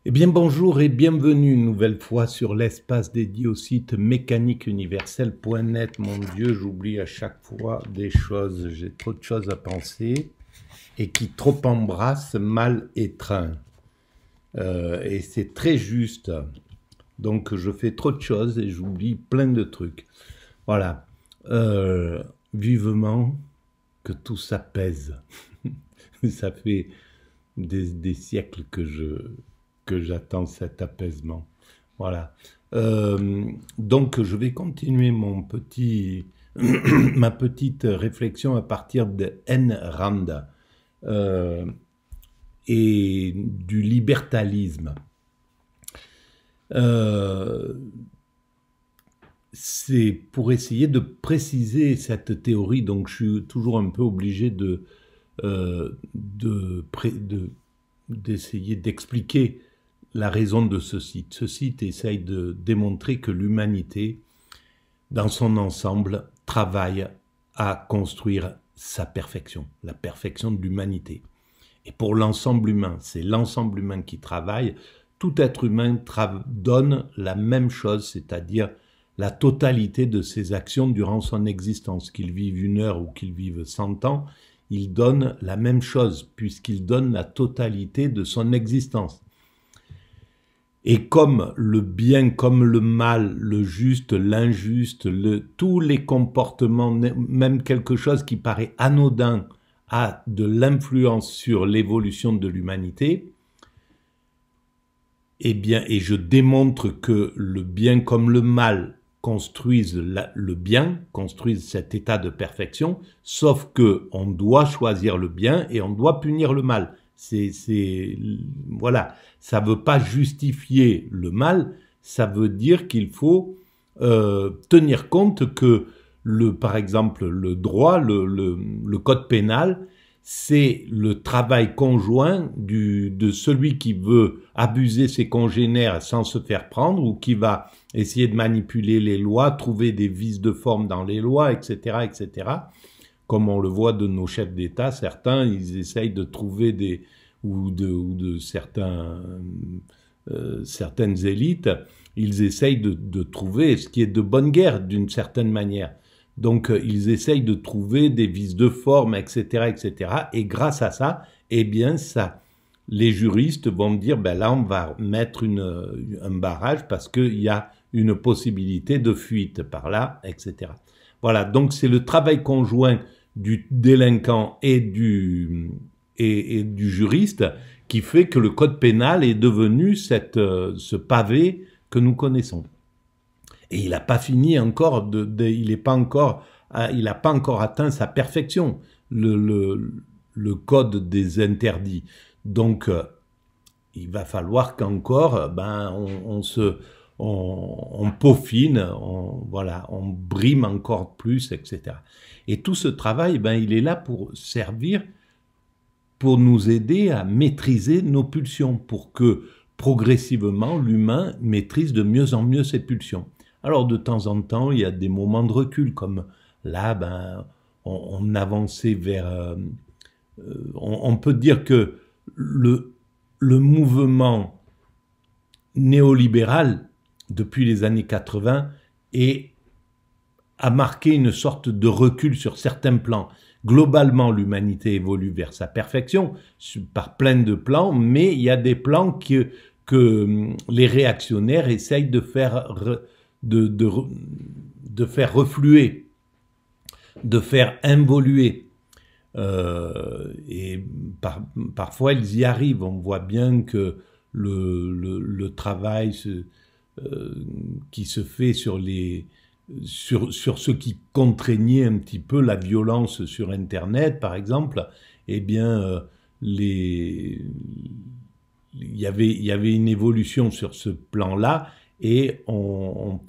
Eh bien bonjour et bienvenue une nouvelle fois sur l'espace dédié au site mécaniqueuniverselle.net. Mon Dieu, j'oublie à chaque fois des choses, j'ai trop de choses à penser et qui trop embrasse mal étreint. Et c'est très juste, donc je fais trop de choses et j'oublie plein de trucs. Voilà, vivement que tout s'apaise. Ça fait des siècles que j'attends cet apaisement. Voilà. Donc, je vais continuer ma petite réflexion à partir de Ayn Rand et du libertalisme. C'est pour essayer de préciser cette théorie, donc je suis toujours un peu obligé d'essayer d'expliquer la raison de ce site. Ce site essaye de démontrer que l'humanité, dans son ensemble, travaille à construire sa perfection, la perfection de l'humanité. Et pour l'ensemble humain, c'est l'ensemble humain qui travaille. Tout être humain donne la même chose, c'est-à-dire la totalité de ses actions durant son existence. Qu'il vive 1 heure ou qu'il vive 100 ans, il donne la même chose, puisqu'il donne la totalité de son existence. Et comme le bien, comme le mal, le juste, l'injuste, tous les comportements, même quelque chose qui paraît anodin, a de l'influence sur l'évolution de l'humanité, eh bien, et je démontre que le bien comme le mal construisent le bien, construisent cet état de perfection, sauf que on doit choisir le bien et on doit punir le mal. Voilà, ça ne veut pas justifier le mal, ça veut dire qu'il faut tenir compte que, par exemple, le droit, le code pénal, c'est le travail conjoint de celui qui veut abuser ses congénères sans se faire prendre ou qui va essayer de manipuler les lois, trouver des vices de forme dans les lois, etc., etc. Comme on le voit de nos chefs d'État, certains, ils essayent de trouver certaines élites, ils essayent de trouver ce qui est de bonne guerre d'une certaine manière. Donc, ils essayent de trouver des vices de forme, etc., etc. Et grâce à ça, eh bien, les juristes vont dire, ben là, on va mettre un barrage parce qu'il y a une possibilité de fuite par là, etc. Voilà, donc c'est le travail conjoint du délinquant et du juriste qui fait que le code pénal est devenu ce pavé que nous connaissons. Et il n'a pas fini encore, il n'a pas encore atteint sa perfection, le code des interdits. Donc, il va falloir qu'encore, on peaufine, on brime encore plus, etc. Et tout ce travail, il est là pour servir, pour nous aider à maîtriser nos pulsions, pour que progressivement l'humain maîtrise de mieux en mieux ses pulsions. Alors de temps en temps, il y a des moments de recul, comme là, on avançait vers... on peut dire que le mouvement néolibéral, depuis les années 80, a marqué une sorte de recul sur certains plans. Globalement, l'humanité évolue vers sa perfection par plein de plans, mais il y a des plans que les réactionnaires essayent de faire refluer, de faire involuer. Et parfois, ils y arrivent. On voit bien que le travail qui se fait sur ce qui contraignait un petit peu la violence sur Internet, par exemple, eh bien, il y avait une évolution sur ce plan-là et il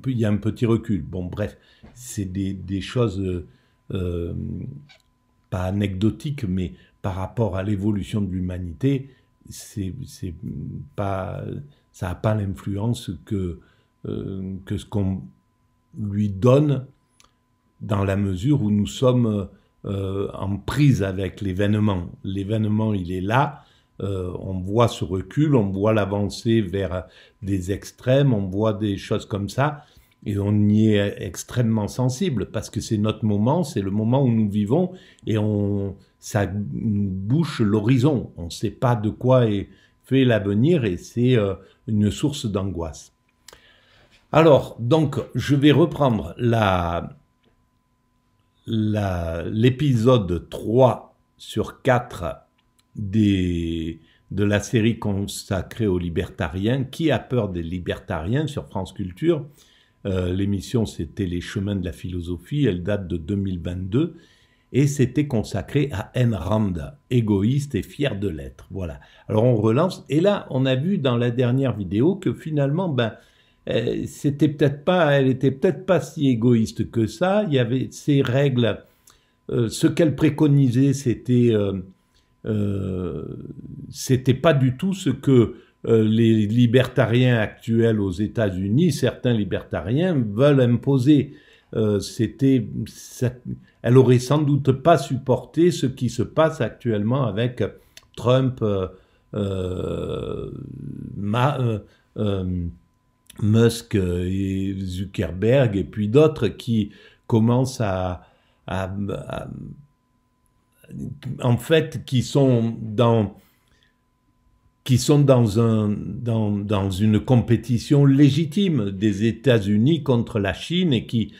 y a un petit recul. Bon, bref, c'est des choses pas anecdotiques, mais par rapport à l'évolution de l'humanité, ça n'a pas l'influence que ce qu'on lui donne, dans la mesure où nous sommes en prise avec l'événement. L'événement, il est là, on voit ce recul, on voit l'avancée vers des extrêmes, on voit des choses comme ça, et on y est extrêmement sensible, parce que c'est notre moment, c'est le moment où nous vivons, et ça nous bouche l'horizon. On ne sait pas de quoi est fait l'avenir, et c'est une source d'angoisse. Alors, donc, je vais reprendre l'épisode 3 sur 4 de la série consacrée aux libertariens. Qui a peur des libertariens sur France Culture? L'émission, c'était Les chemins de la philosophie, elle date de 2022, et c'était consacré à Ayn Rand, égoïste et fier de l'être. Voilà. Alors on relance, et là, on a vu dans la dernière vidéo que finalement, elle était peut-être pas si égoïste que ça. Il y avait ces règles, ce qu'elle préconisait, c'était pas du tout ce que les libertariens actuels aux États-Unis, certains libertariens, veulent imposer. Elle aurait sans doute pas supporté ce qui se passe actuellement avec Trump, Musk et Zuckerberg et puis d'autres qui commencent en fait, qui sont dans une compétition légitime des États-Unis contre la Chine et qui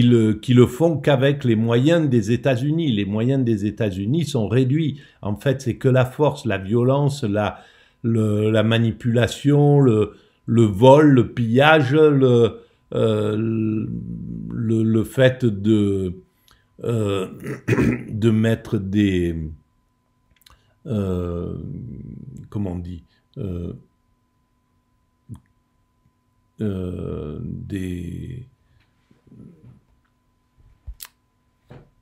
le font qu'avec les moyens des États-Unis. Les moyens des États-Unis sont réduits. En fait, c'est que la force, la violence, la manipulation, le vol, le pillage, le fait de mettre des comment on dit,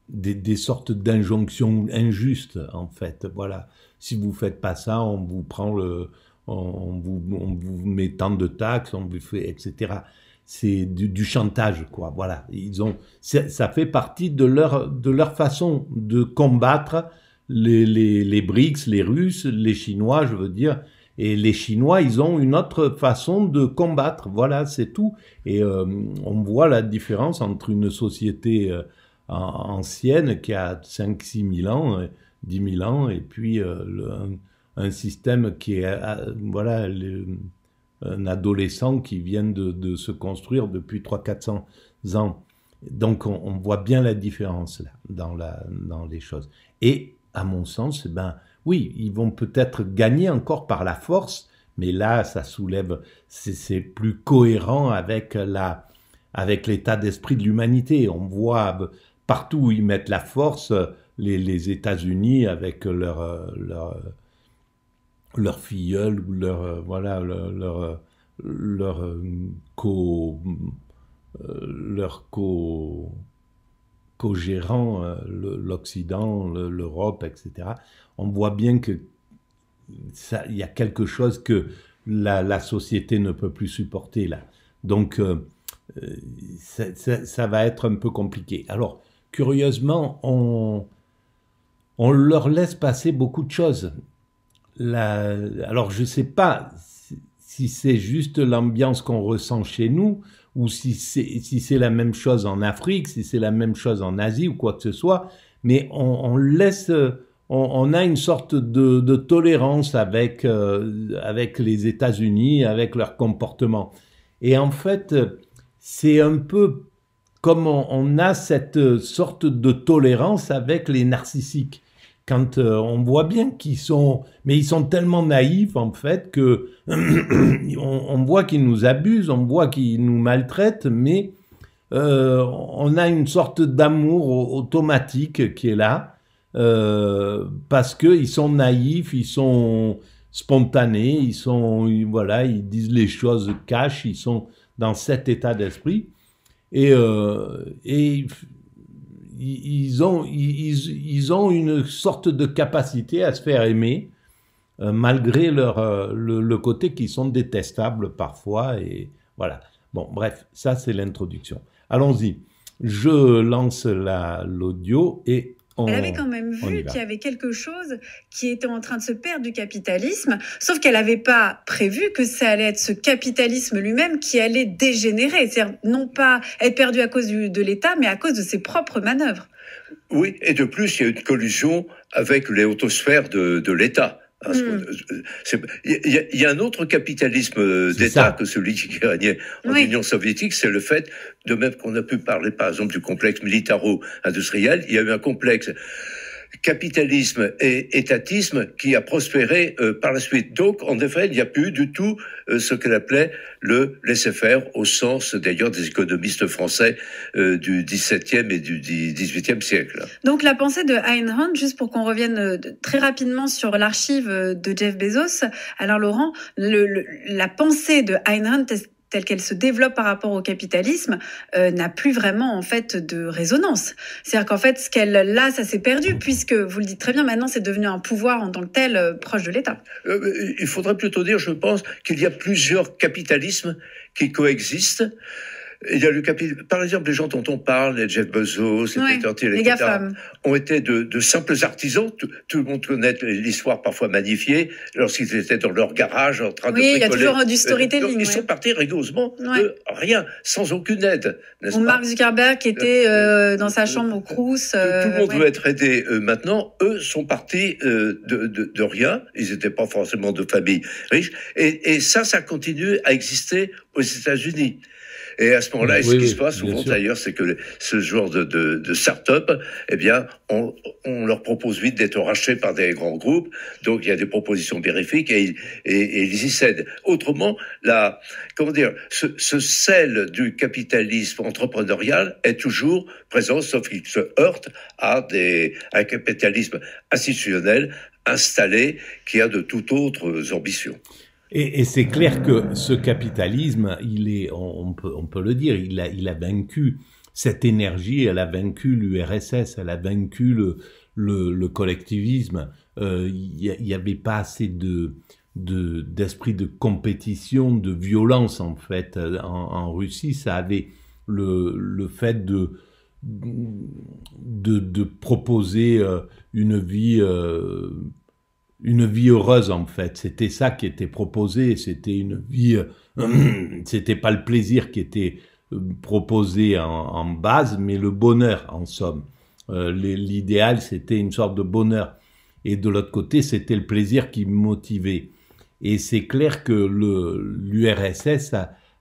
des sortes d'injonctions injustes, en fait. Voilà. Si vous faites pas ça, on vous prend on vous met tant de taxes, on vous fait, etc. C'est du chantage, quoi. Voilà. Ça fait partie de leur façon de combattre les BRICS, les Russes, les Chinois, je veux dire. Et les Chinois, ils ont une autre façon de combattre. Voilà, c'est tout. Et on voit la différence entre une société ancienne qui a 5-6 000 ans, 10 000 ans, et puis un système qui est, voilà, un adolescent qui vient de se construire depuis 300-400 ans. Donc on voit bien la différence là, dans les choses. Et à mon sens, oui, ils vont peut-être gagner encore par la force, mais là, ça soulève, c'est plus cohérent avec l'état d'esprit de l'humanité. On voit partout où ils mettent la force, les États-Unis avec leur filleul ou leur co-gérant, l'Occident, l'Europe, etc. On voit bien que il y a quelque chose que la société ne peut plus supporter là. Donc ça va être un peu compliqué. Alors curieusement, on leur laisse passer beaucoup de choses. Alors je ne sais pas si c'est juste l'ambiance qu'on ressent chez nous, ou si c'est la même chose en Afrique, si c'est la même chose en Asie ou quoi que ce soit, mais on a une sorte de tolérance avec les États-Unis, avec leur comportement. Et en fait, c'est un peu comme on a cette sorte de tolérance avec les narcissiques. Quand on voit bien qu'ils sont tellement naïfs en fait que on voit qu'ils nous abusent, on voit qu'ils nous maltraitent, mais on a une sorte d'amour automatique qui est là parce qu'ils sont naïfs, ils sont spontanés, ils disent les choses cash, ils sont dans cet état d'esprit et ils ont une sorte de capacité à se faire aimer malgré le côté qui sont détestables parfois. Et voilà. Bon, bref, ça c'est l'introduction. Allons-y. Je lance l'audio et Elle avait quand même vu qu'il y avait quelque chose qui était en train de se perdre du capitalisme, sauf qu'elle n'avait pas prévu que ça allait être ce capitalisme lui-même qui allait dégénérer, c'est-à-dire non pas être perdu à cause de l'État, mais à cause de ses propres manœuvres. Oui, et de plus, il y a une collusion avec les hautosphères de l'État. Il y a un autre capitalisme d'État que celui qui régnait en Union soviétique, c'est le fait, de même qu'on a pu parler par exemple du complexe militaro-industriel, il y a eu un complexe capitalisme et étatisme qui a prospéré par la suite. Donc, en effet, il n'y a plus du tout ce qu'elle appelait le laisser-faire, au sens d'ailleurs des économistes français du XVIIe et du XVIIIe siècle. Donc, la pensée de Ayn Rand, juste pour qu'on revienne très rapidement sur l'archive de Jeff Bezos, alors Laurent, la pensée de Ayn Rand telle qu'elle se développe par rapport au capitalisme, n'a plus vraiment en fait de résonance. C'est-à-dire qu'en fait, là, ça s'est perdu, puisque, vous le dites très bien, maintenant, c'est devenu un pouvoir en tant que tel, proche de l'État. Il faudrait plutôt dire, je pense, qu'il y a plusieurs capitalismes qui coexistent. Il y a par exemple, les gens dont on parle, les Jeff Bezos, les GAFAM, ont été de simples artisans. Tout le monde connaît l'histoire parfois magnifiée lorsqu'ils étaient dans leur garage en train de bricoler. Oui, il y a toujours du storytelling. Ils sont partis rigoureusement de rien, sans aucune aide, n'est-ce pas ? Ou Mark Zuckerberg qui était dans sa chambre au Crous. Tout le monde veut être aidé maintenant. Eux sont partis de rien. Ils n'étaient pas forcément de famille riche. Et ça continue à exister aux États-Unis. Et à ce moment-là, ce qui se passe souvent d'ailleurs, c'est que ce genre de start-up, eh bien, on leur propose vite d'être rachetés par des grands groupes. Donc, il y a des propositions vérifiques et ils y cèdent. Autrement, ce sel du capitalisme entrepreneurial est toujours présent, sauf qu'il se heurte à un capitalisme institutionnel installé qui a de toutes autres ambitions. Et c'est clair que ce capitalisme, on peut le dire, il a vaincu cette énergie, elle a vaincu l'URSS, elle a vaincu le collectivisme. Il y avait pas assez d'esprit de compétition, de violence en fait en Russie. Ça avait le fait de proposer une vie heureuse en fait. C'était ça qui était proposé. C'était une vie. C'était pas le plaisir qui était proposé en base, mais le bonheur en somme. L'idéal, c'était une sorte de bonheur. Et de l'autre côté, c'était le plaisir qui motivait. Et c'est clair que l'URSS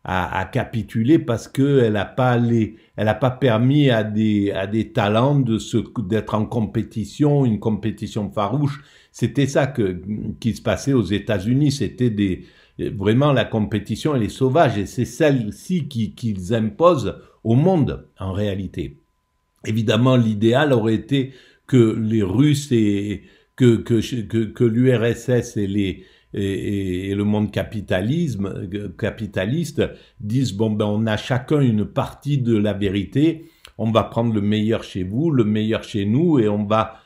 a capitulé parce que elle a pas permis à des talents d'être en compétition, une compétition farouche. C'était ça qui se passait aux États-Unis. C'était vraiment la compétition, elle est sauvage et c'est celle-ci qu'ils imposent au monde en réalité. Évidemment, l'idéal aurait été que les Russes et que l'URSS et le monde capitaliste disent on a chacun une partie de la vérité, on va prendre le meilleur chez vous, le meilleur chez nous et on va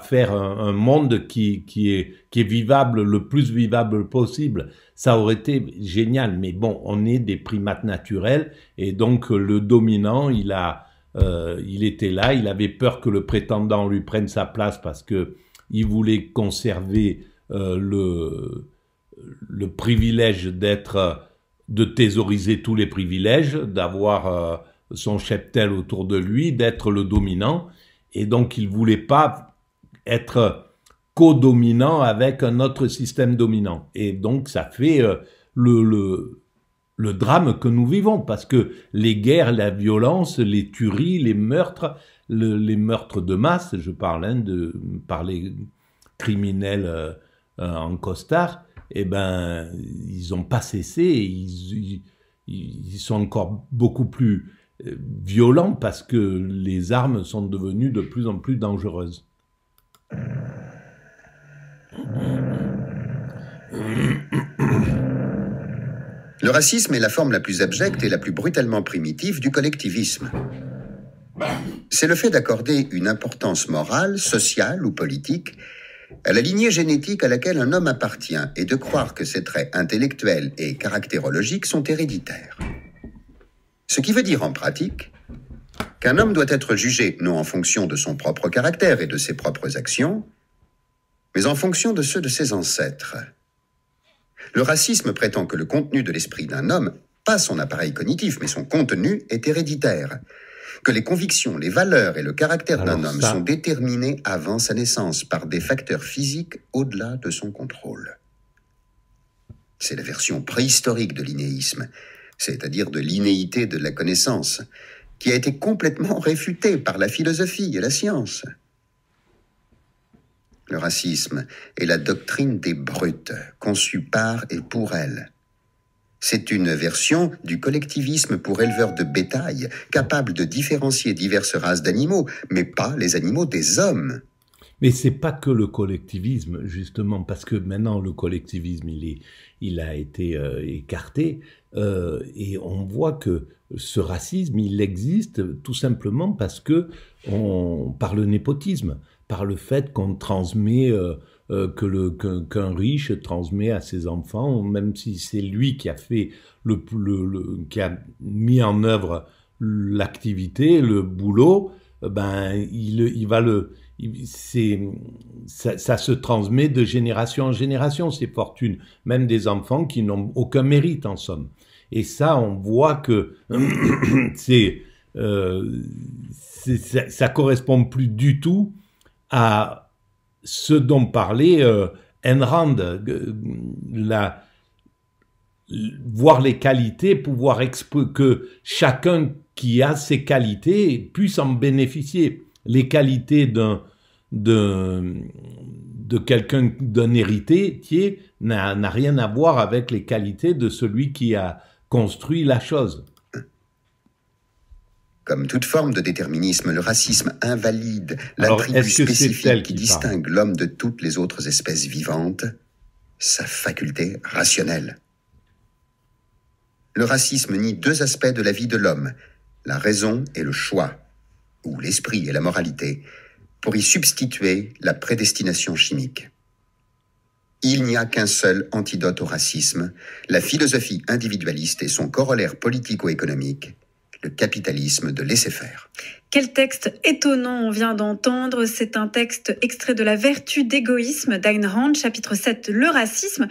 faire un monde qui est vivable, le plus vivable possible. Ça aurait été génial, mais bon, on est des primates naturels et donc le dominant, il était là, il avait peur que le prétendant lui prenne sa place parce que il voulait conserver le privilège de thésauriser tous les privilèges, d'avoir son cheptel autour de lui, d'être le dominant. Et donc, il voulait pas être co-dominant avec un autre système dominant. Et donc, ça fait le drame que nous vivons, parce que les guerres, la violence, les tueries, les meurtres de masse, je parle par les criminels en costard, eh ben, ils ont pas cessé, ils sont encore beaucoup plus violents parce que les armes sont devenues de plus en plus dangereuses. Le racisme est la forme la plus abjecte et la plus brutalement primitive du collectivisme. C'est le fait d'accorder une importance morale, sociale ou politique à la lignée génétique à laquelle un homme appartient et de croire que ses traits intellectuels et caractérologiques sont héréditaires. Ce qui veut dire en pratique qu'un homme doit être jugé non en fonction de son propre caractère et de ses propres actions, mais en fonction de ceux de ses ancêtres. Le racisme prétend que le contenu de l'esprit d'un homme, pas son appareil cognitif, mais son contenu, est héréditaire, que les convictions, les valeurs et le caractère d'un homme sont déterminés avant sa naissance par des facteurs physiques au-delà de son contrôle. C'est la version préhistorique de l'innéisme, c'est-à-dire de l'innéité de la connaissance, qui a été complètement réfutée par la philosophie et la science. Le racisme est la doctrine des brutes, conçue par et pour elles. C'est une version du collectivisme pour éleveurs de bétail, capable de différencier diverses races d'animaux, mais pas les animaux des hommes. Mais c'est pas que le collectivisme, justement, parce que maintenant le collectivisme, il a été écarté, et on voit que ce racisme, il existe tout simplement parce que par le népotisme, par le fait qu'on transmet, qu'un riche transmet à ses enfants, même si c'est lui qui a fait qui a mis en œuvre l'activité, le boulot, ben ça se transmet de génération en génération, ces fortunes, même des enfants qui n'ont aucun mérite en somme. Et ça, on voit que ça correspond plus du tout à ce dont parlait Ayn Rand, voir les qualités, pouvoir que chacun qui a ses qualités puisse en bénéficier. Les qualités de quelqu'un, d'un héritier, n'a rien à voir avec les qualités de celui qui a construit la chose. Comme toute forme de déterminisme, le racisme invalide l'attribut spécifique qui distingue l'homme de toutes les autres espèces vivantes, sa faculté rationnelle. Le racisme nie deux aspects de la vie de l'homme, la raison et le choix, ou l'esprit et la moralité, pour y substituer la prédestination chimique. Il n'y a qu'un seul antidote au racisme, la philosophie individualiste et son corollaire politico-économique, le capitalisme de laisser-faire. Quel texte étonnant on vient d'entendre. C'est un texte extrait de La vertu d'égoïsme d'Ayn Rand, chapitre 7, le racisme.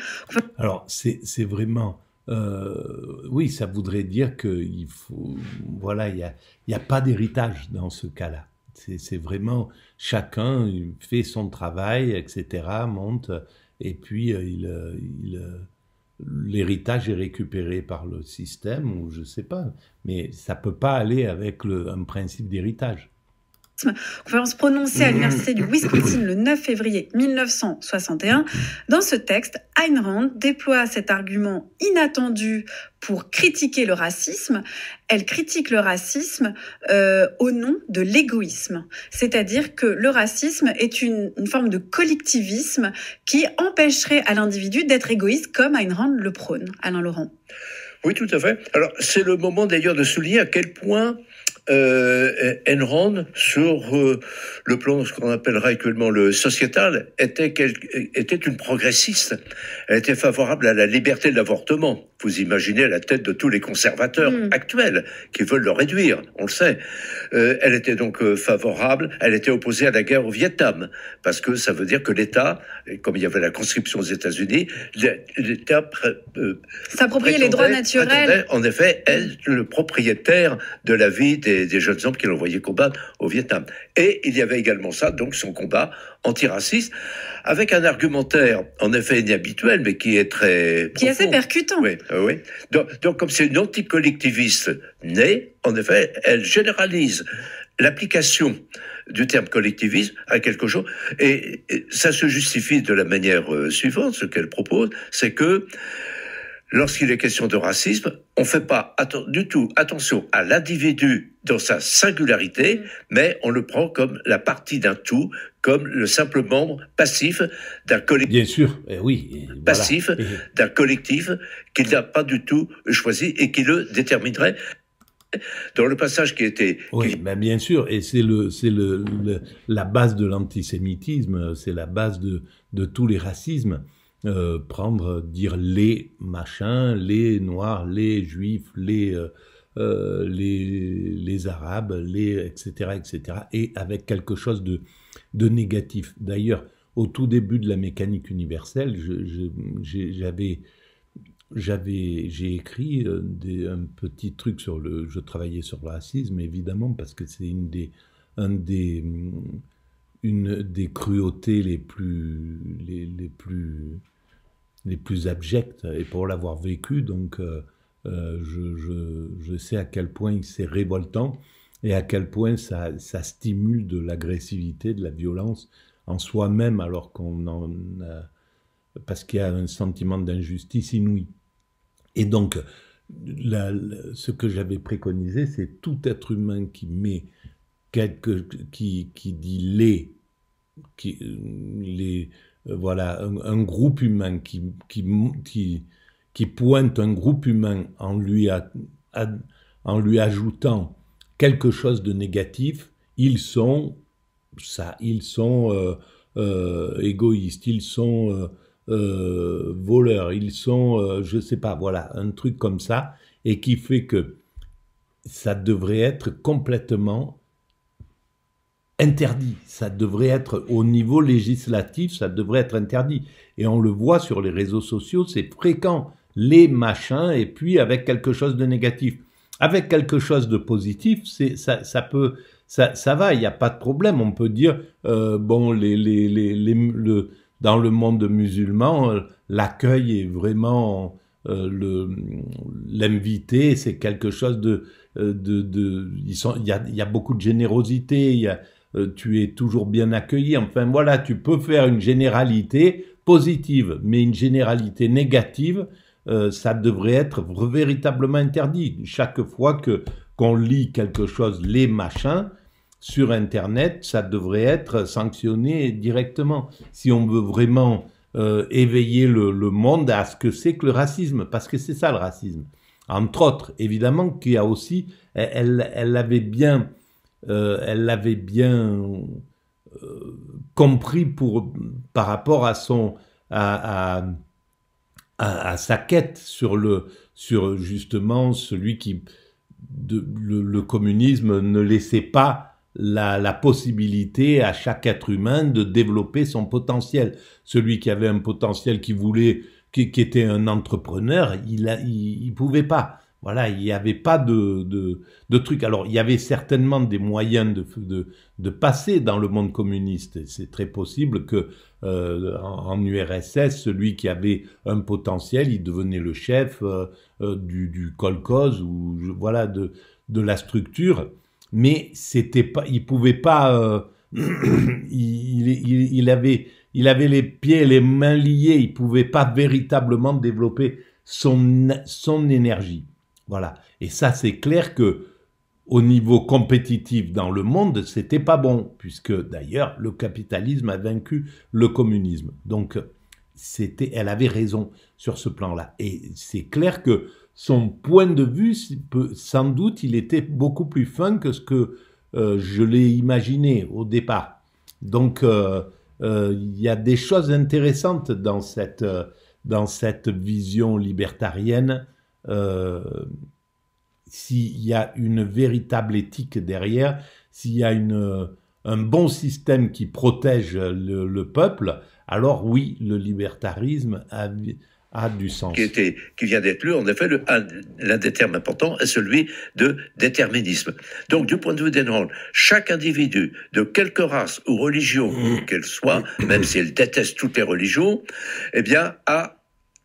Alors, c'est vraiment... oui, ça voudrait dire qu'il faut... Voilà, il y a pas d'héritage dans ce cas-là. C'est vraiment... Chacun fait son travail, etc., monte, et puis l'héritage est récupéré par le système, ou je sais pas, mais ça peut pas aller avec un principe d'héritage. Conférence prononcée à l'Université du Wisconsin le 9 février 1961. Dans ce texte, Ayn Rand déploie cet argument inattendu pour critiquer le racisme. Elle critique le racisme au nom de l'égoïsme. C'est-à-dire que le racisme est une forme de collectivisme qui empêcherait à l'individu d'être égoïste comme Ayn Rand le prône. Alain Laurent. Oui, tout à fait. Alors, c'est le moment d'ailleurs de souligner à quel point Ayn Rand, sur le plan de ce qu'on appellerait actuellement le sociétal, était une progressiste. Elle était favorable à la liberté de l'avortement. Vous imaginez à la tête de tous les conservateurs actuels qui veulent le réduire, on le sait. Elle était donc favorable, elle était opposée à la guerre au Vietnam, parce que ça veut dire que l'État, comme il y avait la conscription aux États-Unis, l'État s'appropriait les droits naturels. En effet, être le propriétaire de la vie des jeunes hommes qu'il envoyait combattre au Vietnam. Et il y avait également ça, donc son combat antiraciste, avec un argumentaire en effet inhabituel, mais qui est très qui est assez percutant. Oui, oui. Donc comme c'est une anticollectiviste née, en effet, elle généralise l'application du terme collectivisme à quelque chose, et ça se justifie de la manière suivante. Ce qu'elle propose, c'est que lorsqu'il est question de racisme, on ne fait pas du tout attention à l'individu dans sa singularité, mais on le prend comme la partie d'un tout, comme le simple membre passif d'un collectif. Bien sûr, oui. Passif d'un collectif qu'il n'a pas du tout choisi et qui le déterminerait. Dans le passage qui était... Oui, ben bien sûr, et c'est la base de l'antisémitisme, c'est la base de tous les racismes. Dire les machins, les noirs, les juifs, les les Arabes, etc., etc., et avec quelque chose de négatif. D'ailleurs, au tout début de la mécanique universelle, j'ai écrit un petit truc sur je travaillais sur le racisme, évidemment, parce que c'est une des cruautés les plus abjectes, et pour l'avoir vécu, donc je sais à quel point c'est révoltant et à quel point ça stimule de l'agressivité, de la violence en soi-même, alors qu'on en a, parce qu'il y a un sentiment d'injustice inouï. Et donc, ce que j'avais préconisé, c'est tout être humain qui met qui dit voilà, un groupe humain qui pointe un groupe humain en lui ajoutant quelque chose de négatif, ils sont égoïstes, ils sont voleurs, ils sont, je sais pas, voilà, un truc comme ça, et qui fait que ça devrait être complètement interdit. Ça devrait être, au niveau législatif, ça devrait être interdit. Et on le voit sur les réseaux sociaux, c'est fréquent, les machins, et puis avec quelque chose de négatif. Avec quelque chose de positif, ça va, il n'y a pas de problème. On peut dire, bon, dans le monde musulman, l'accueil est vraiment l'invité, c'est quelque chose il y a beaucoup de générosité, tu es toujours bien accueilli. Enfin voilà, tu peux faire une généralité positive, mais une généralité négative, ça devrait être véritablement interdit. Chaque fois qu'on lit quelque chose, les machins, sur Internet, ça devrait être sanctionné directement. Si on veut vraiment éveiller le monde à ce que c'est que le racisme, parce que c'est ça le racisme. Entre autres, évidemment, qu'il y a aussi, elle l'avait bien compris par rapport à sa quête sur justement celui qui le communisme ne laissait pas la possibilité à chaque être humain de développer son potentiel. Celui qui avait un potentiel qui était un entrepreneur, il pouvait pas. Voilà, il n'y avait pas de truc. Alors, il y avait certainement des moyens de passer dans le monde communiste. C'est très possible que en URSS, celui qui avait un potentiel, il devenait le chef du kolkhoz ou voilà de la structure. Mais c'était pas, il pouvait pas. Il avait les pieds et les mains liés. Il pouvait pas véritablement développer son énergie. Voilà. Et ça, c'est clair que au niveau compétitif dans le monde, c'était pas bon, puisque d'ailleurs le capitalisme a vaincu le communisme. Donc elle avait raison sur ce plan-là. Et c'est clair que son point de vue, sans doute, il était beaucoup plus fin que ce que je l'ai imaginé au départ. Donc il y a des choses intéressantes dans cette vision libertarienne. S'il y a une véritable éthique derrière, s'il y a un bon système qui protège le peuple, alors oui, le libertarisme a du sens. Qui vient d'être lu, en effet, l'un des termes importants est celui de déterminisme. Donc, du point de vue d'Ayn Rand, chaque individu, de quelque race ou religion qu'elle soit, même si elle déteste toutes les religions, eh bien, a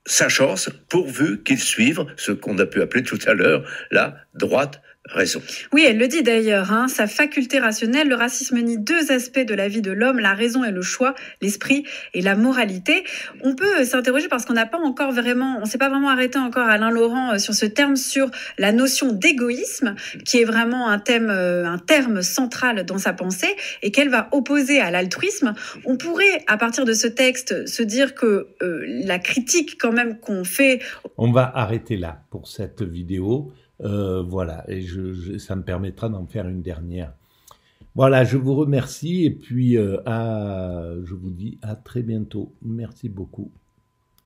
sa chance, pourvu qu'il suive ce qu'on a pu appeler tout à l'heure la droite raison. Oui, elle le dit d'ailleurs, sa faculté rationnelle, le racisme nie deux aspects de la vie de l'homme, la raison et le choix, l'esprit et la moralité. On peut s'interroger parce qu'on n'a pas encore vraiment, on s'est pas vraiment arrêté encore Alain Laurent sur ce terme, sur la notion d'égoïsme, qui est vraiment un terme central dans sa pensée et qu'elle va opposer à l'altruisme. On pourrait, à partir de ce texte, se dire que la critique quand même qu'on fait... On va arrêter là pour cette vidéo. Voilà, et ça me permettra d'en faire une dernière. Voilà, je vous remercie et puis je vous dis à très bientôt. Merci beaucoup.